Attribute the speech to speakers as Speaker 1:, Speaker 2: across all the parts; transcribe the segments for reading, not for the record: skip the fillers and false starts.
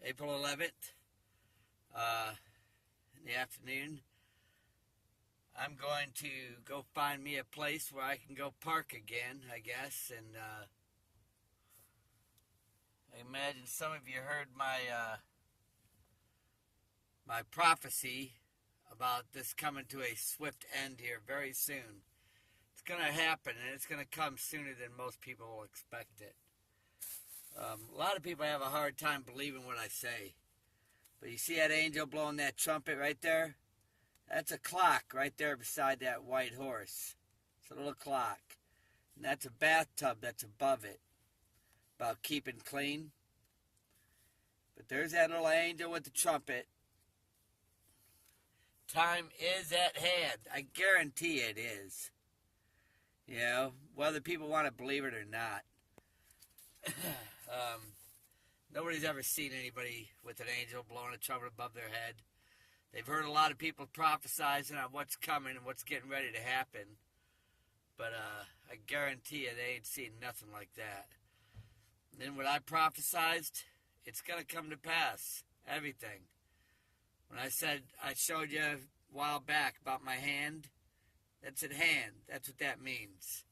Speaker 1: April 11th, in the afternoon. I'm going to go find me a place where I can go park again, I guess. And I imagine some of you heard my prophecy about this coming to a swift end here very soon. It's going to happen, and it's going to come sooner than most people will expect it. A lot of people have a hard time believing what I say. But you see that angel blowing that trumpet right there? That's a clock right there beside that white horse. It's a little clock. And that's a bathtub that's above it, about keeping clean. But there's that little angel with the trumpet. Time is at hand. I guarantee it is. You know, whether people want to believe it or not. Nobody's ever seen anybody with an angel blowing a trumpet above their head. They've heard a lot of people prophesizing on what's coming and what's getting ready to happen. But I guarantee you they ain't seen nothing like that. And then what I prophesized, it's going to come to pass. Everything. When I said, I showed you a while back about my hand, that's at hand. That's what that means.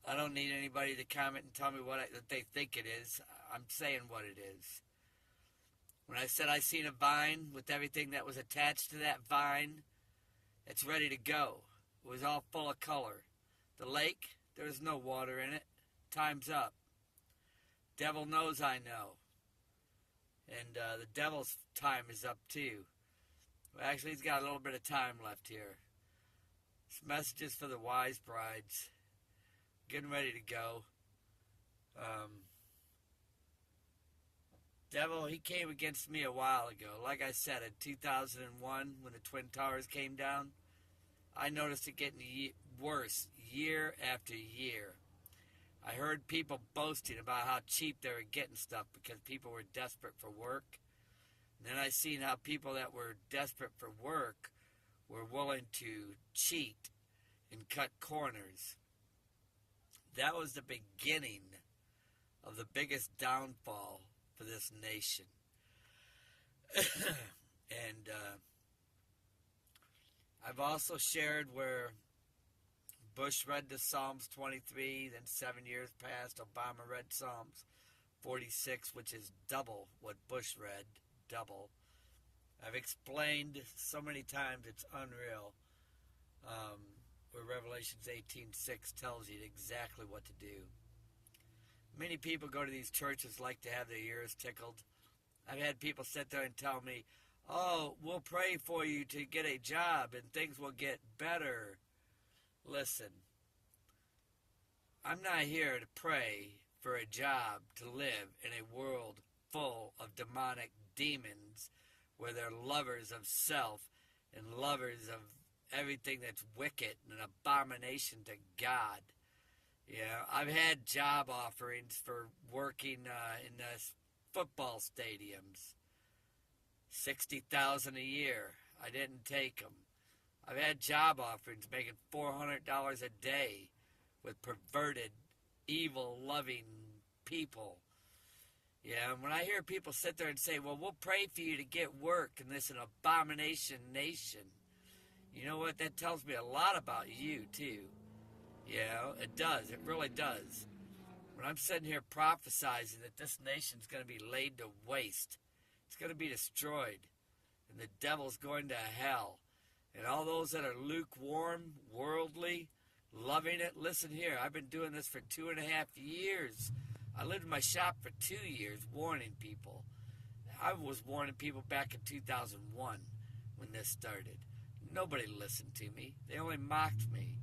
Speaker 1: I don't need anybody to comment and tell me what they think it is. I'm saying what it is. When I said I seen a vine with everything that was attached to that vine, it's ready to go. It was all full of color. The lake, there was no water in it. Time's up. Devil knows I know. And the devil's time is up too. Well, actually, he's got a little bit of time left here. This message is for the wise brides. Getting ready to go. Devil, he came against me a while ago. Like I said, in 2001, when the Twin Towers came down, I noticed it getting worse year after year. I heard people boasting about how cheap they were getting stuff because people were desperate for work. And then I seen how people that were desperate for work were willing to cheat and cut corners. That was the beginning of the biggest downfall for this nation. And I've also shared where Bush read the Psalms 23, then 7 years passed, Obama read Psalms 46, which is double what Bush read, double. I've explained so many times it's unreal. Where Revelations 18:6 tells you exactly what to do. Many people go to these churches like to have their ears tickled. I've had people sit there and tell me, oh, we'll pray for you to get a job and things will get better. Listen, I'm not here to pray for a job to live in a world full of demonic demons where they're lovers of self and lovers of everything that's wicked and an abomination to God. I've had job offerings for working in the football stadiums. $60,000 a year. I didn't take them. I've had job offerings making $400 a day with perverted, evil, loving people. And when I hear people sit there and say, well, we'll pray for you to get work in this an abomination nation, you know what? That tells me a lot about you, too. It does. It really does. When I'm sitting here prophesizing that this nation's going to be laid to waste, it's going to be destroyed, and the devil's going to hell, and all those that are lukewarm, worldly, loving it, listen here, I've been doing this for 2.5 years. I lived in my shop for 2 years warning people. I was warning people back in 2001 when this started. Nobody listened to me. They only mocked me.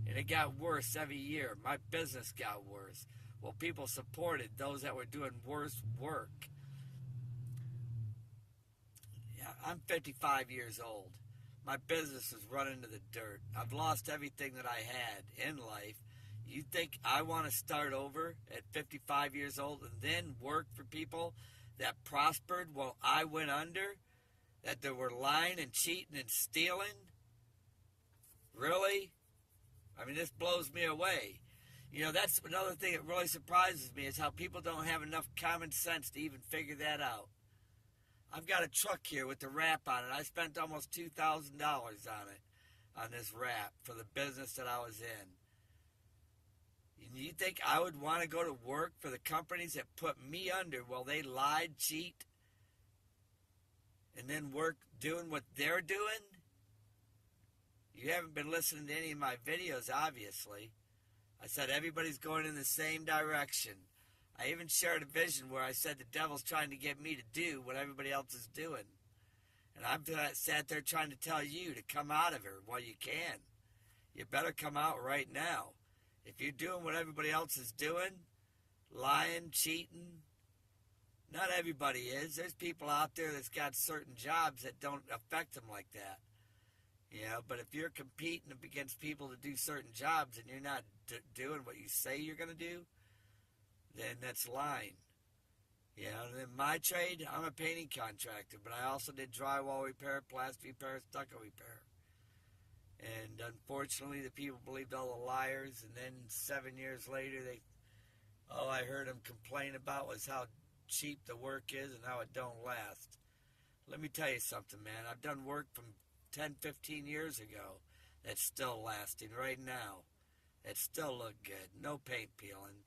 Speaker 1: And it got worse every year. My business got worse. Well, people supported those that were doing worse work. I'm 55 years old. My business is running to the dirt. I've lost everything that I had in life. You think I want to start over at 55 years old and then work for people that prospered while I went under? That they were lying and cheating and stealing? Really? I mean, this blows me away. That's another thing that really surprises me is how people don't have enough common sense to even figure that out. I've got a truck here with the wrap on it. I spent almost $2,000 on it, on this wrap for the business that I was in. You think I would want to go to work for the companies that put me under while they lied, cheat, and then work doing what they're doing? You haven't been listening to any of my videos, obviously. I said everybody's going in the same direction. I even shared a vision where I said the devil's trying to get me to do what everybody else is doing. And I've sat there trying to tell you to come out of her while you can. You better come out right now. If you're doing what everybody else is doing, lying, cheating, not everybody is. There's people out there that's got certain jobs that don't affect them like that. But if you're competing against people to do certain jobs and you're not doing what you say you're going to do, then that's lying. And in my trade, I'm a painting contractor, but I also did drywall repair, plaster repair, stucco repair. And unfortunately, the people believed all the liars, and then 7 years later, all I heard them complain about was how cheap the work is and how it don't last. Let me tell you something, man. I've done work from 10, 15 years ago that's still lasting right now. It still look good. No paint peeling.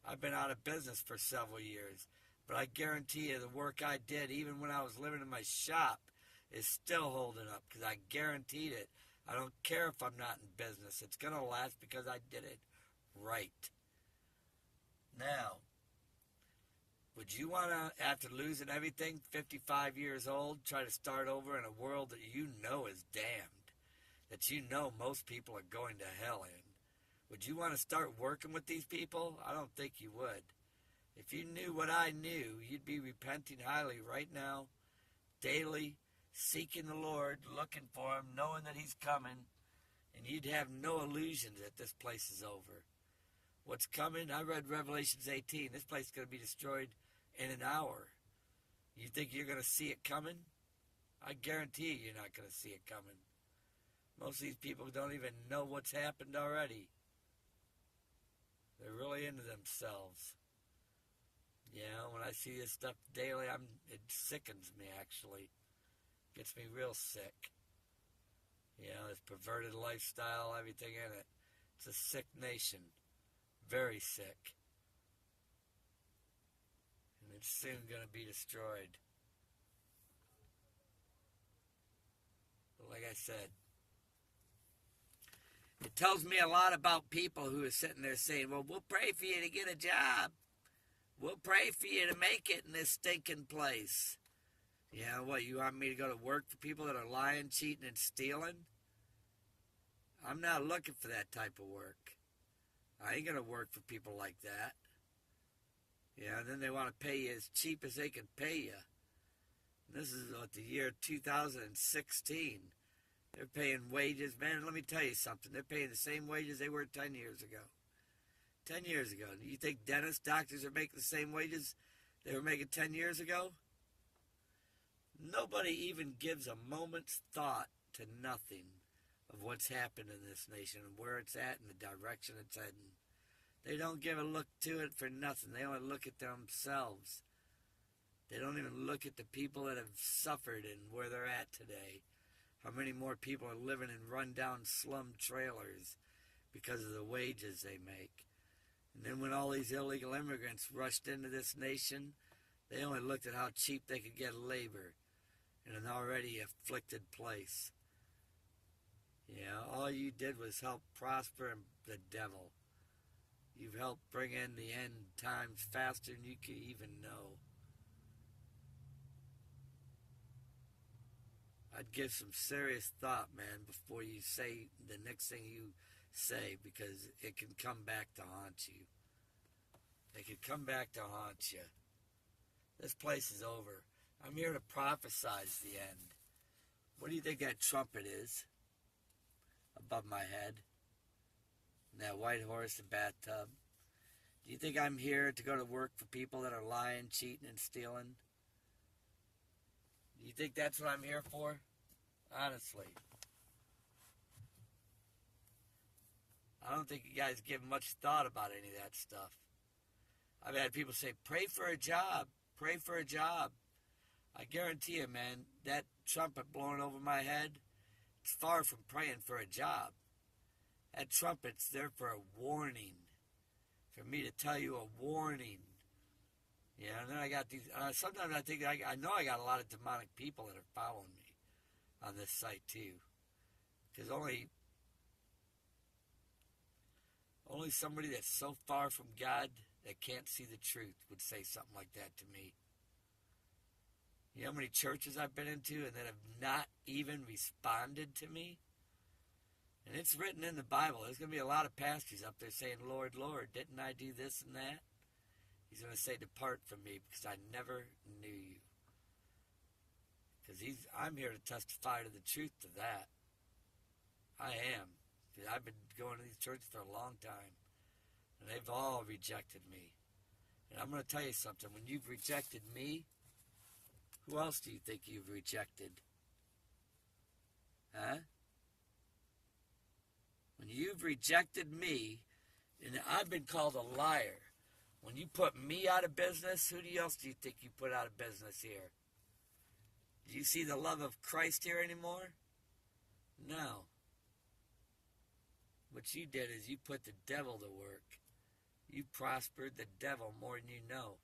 Speaker 1: I've been out of business for several years, but I guarantee you the work I did, even when I was living in my shop, is still holding up because I guaranteed it. I don't care if I'm not in business. It's going to last because I did it right. Now, would you want to, after losing everything, 55 years old, try to start over in a world that you know is damned, that you know most people are going to hell in? Would you want to start working with these people? I don't think you would. If you knew what I knew, you'd be repenting highly right now, daily, seeking the Lord, looking for Him, knowing that He's coming, and you'd have no illusions that this place is over. What's coming? I read Revelations 18. This place is going to be destroyed in an hour. You think you're going to see it coming? I guarantee you're not going to see it coming. Most of these people don't even know what's happened already. They're really into themselves. When I see this stuff daily, it sickens me, actually. Gets me real sick. This perverted lifestyle, everything in it. It's a sick nation. Very sick. And it's soon going to be destroyed. But like I said, it tells me a lot about people who are sitting there saying, well, we'll pray for you to get a job. We'll pray for you to make it in this stinking place. What, you want me to go to work for people that are lying, cheating, and stealing? I'm not looking for that type of work. I ain't going to work for people like that. And then they want to pay you as cheap as they can pay you. And this is the year 2016. They're paying wages. Man, let me tell you something. They're paying the same wages they were 10 years ago. 10 years ago. Do you think dentists, doctors are making the same wages they were making 10 years ago? Nobody even gives a moment's thought to nothing of what's happened in this nation and where it's at and the direction it's heading. They don't give a look to it for nothing. They only look at themselves. They don't even look at the people that have suffered and where they're at today. How many more people are living in run-down slum trailers because of the wages they make. And then when all these illegal immigrants rushed into this nation, they only looked at how cheap they could get labor in an already afflicted place. All you did was help prosper the devil. You've helped bring in the end times faster than you could even know. I'd give some serious thought, man, before you say the next thing you say, because it can come back to haunt you. It can come back to haunt you. This place is over. I'm here to prophesize the end. What do you think that trumpet is above my head? And that white horse and bathtub? Do you think I'm here to go to work for people that are lying, cheating, and stealing? Do you think that's what I'm here for? Honestly. I don't think you guys give much thought about any of that stuff. I've had people say, pray for a job. Pray for a job. I guarantee you, man, that trumpet blowing over my head, it's far from praying for a job. That trumpet's there for a warning. For me to tell you a warning. Yeah, and then I got these, sometimes I think, I know I got a lot of demonic people that are following me on this site too. Because only somebody that's so far from God that can't see the truth would say something like that to me. You know how many churches I've been into and that have not even responded to me? And it's written in the Bible. There's going to be a lot of pastors up there saying, Lord, Lord, didn't I do this and that? He's going to say, depart from me because I never knew you. Because I'm here to testify to the truth to that. I am. Because I've been going to these churches for a long time. And they've all rejected me. And I'm going to tell you something. When you've rejected me, who else do you think you've rejected? Huh? When you've rejected me, and I've been called a liar. When you put me out of business, who else do you think you put out of business here? Do you see the love of Christ here anymore? No. What you did is you put the devil to work. You prospered the devil more than you know.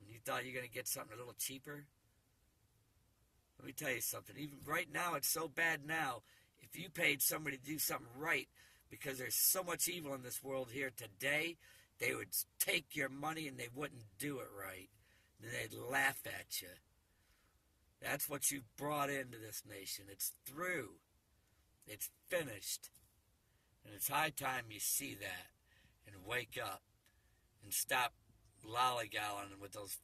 Speaker 1: And you thought you're going to get something a little cheaper? Let me tell you something. Even right now, it's so bad now. If you paid somebody to do something right, because there's so much evil in this world here today, they would take your money and they wouldn't do it right. Then they'd laugh at you. That's what you brought into this nation. It's through. It's finished. And it's high time you see that and wake up and stop lollygagging with those